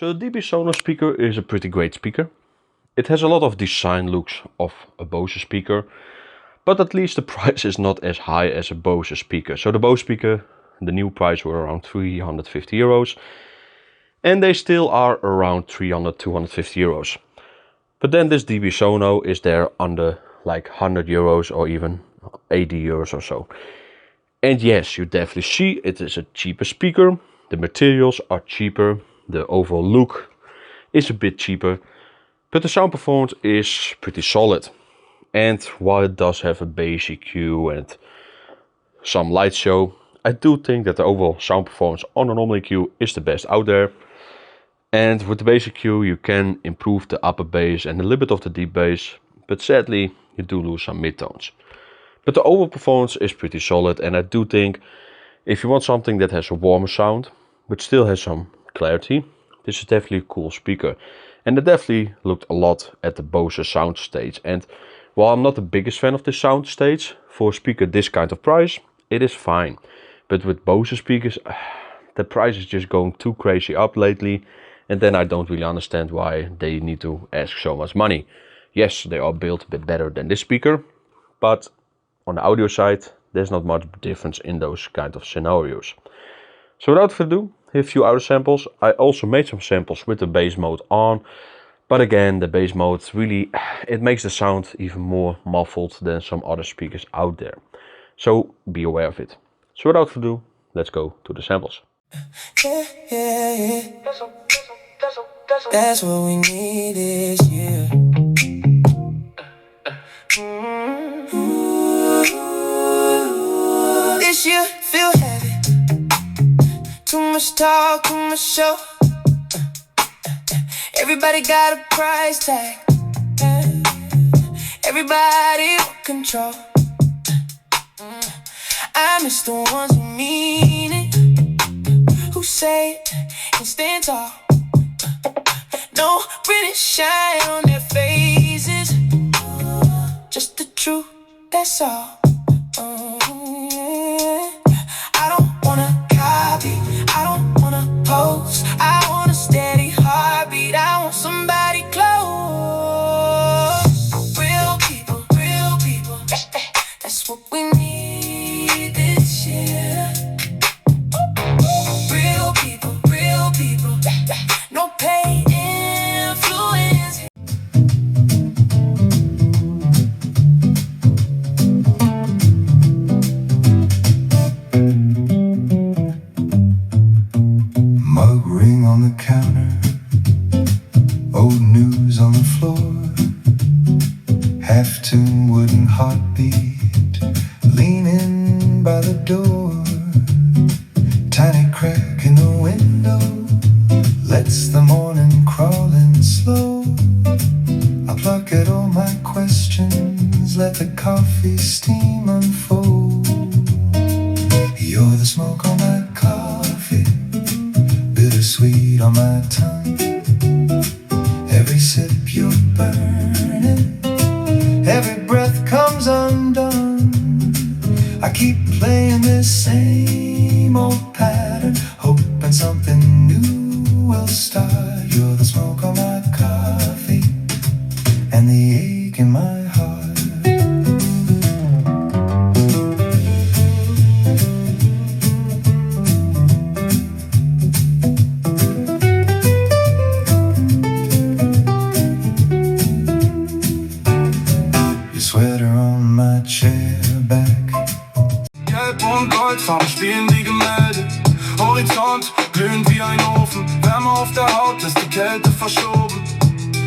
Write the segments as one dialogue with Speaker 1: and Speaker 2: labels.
Speaker 1: So the DBSono speaker is a pretty great speaker. It has a lot of design looks of a BOSE speaker, but at least the price is not as high as a BOSE speaker. So the BOSE speaker, the new price were around 350 euros, and they still are around 300, 250 euros. But then this DBSono is there under like 100 euros or even 80 euros or so. And yes, you definitely see it is a cheaper speaker. The materials are cheaper. The overall look is a bit cheaper. But the sound performance is pretty solid. And while it does have a bass EQ and some light show, I do think that the overall sound performance on a normal EQ is the best out there. And with the bass EQ you can improve the upper bass and a little bit of the deep bass, but sadly you do lose some midtones. But the overall performance is pretty solid, and I do think if you want something that has a warmer sound but still has some clarity, this is definitely a cool speaker. And I definitely looked a lot at the BOSE Soundstage, and while I'm not the biggest fan of the Soundstage, for a speaker this kind of price, it is fine. But with BOSE speakers, the price is just going too crazy up lately, and then I don't really understand why they need to ask so much money. Yes, they are built a bit better than this speaker, but on the audio side, there's not much difference in those kind of scenarios. So without further ado, here are a few audio samples. I also made some samples with the bass mode on, but again, the bass mode really, it makes the sound even more muffled than some other speakers out there. So be aware of it. So without further ado, let's go to the samples.
Speaker 2: That's what we need this year. This year feel heavy. Too much talk, too much show. Everybody got a price tag. Everybody want control. I miss the ones who mean it, who say it and stand tall. No really shine on their faces, just the truth, that's all. I don't wanna copy, I don't wanna pose, I want a steady heartbeat, I want somebody close. Real people, that's what we need this year. Real people, no pain influence.
Speaker 3: Mug ring on the counter, old news on the floor, half-tune wooden heartbeat, leaning by the door, tiny crack in the window lets the morning crawl in slow. I pluck at all my questions, let the coffee steam unfold. You're the smoke on my coffee, bittersweet on my tongue. Every sip you're burning, every breath comes undone. I keep playing this same old pattern, hoping something new will start. You're the smoke on my coffee and the ache in my heart. Your sweater on my chair back.
Speaker 4: Gelb und Goldfarben spielen die Gemälde. Horizont glühend wie ein Ofen. Wärme auf der Haut, ist die Kälte verschoben.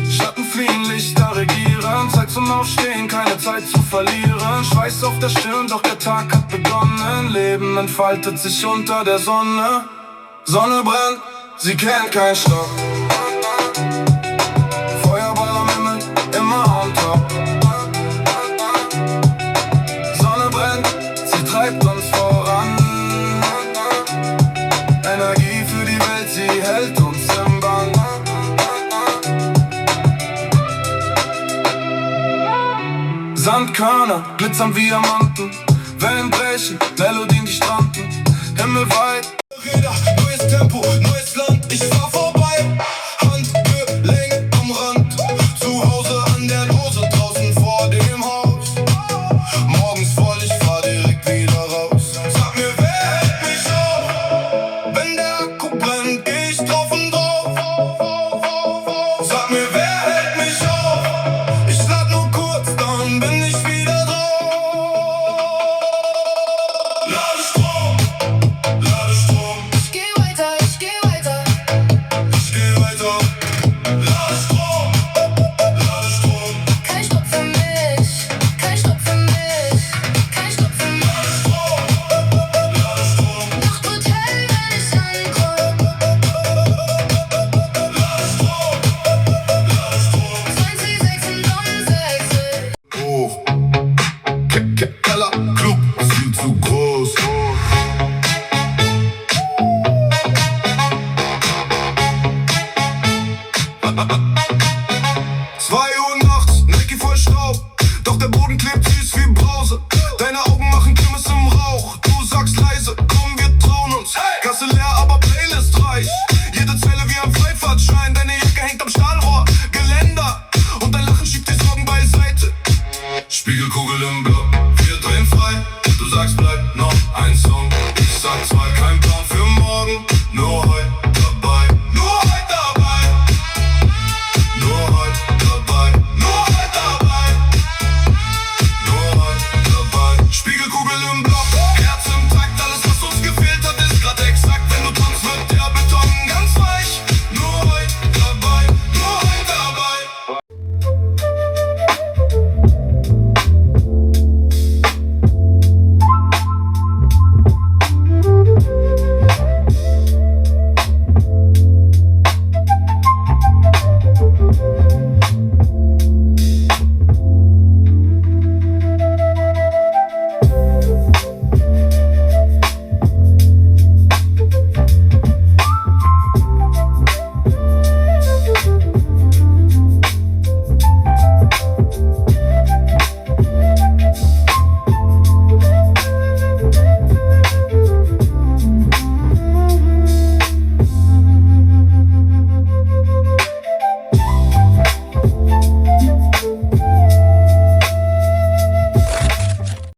Speaker 4: Schatten fliehen, Lichter regieren. Zeit zum Aufstehen, keine Zeit zu verlieren. Schweiß auf der Stirn, doch der Tag hat begonnen. Leben entfaltet sich unter der Sonne. Sonne brennt, sie kennt keinen Stopp. Feuerball am Himmel, immer on top. Sonne brennt, sie treibt uns voran. Energie für die Welt, sie hält uns im Bann. Sandkörner glitzern wie Diamanten, Wellen brechen, Melodien die stranden, Himmel weit. Räder, neues Tempo, neues Land, ich fahr vorbei.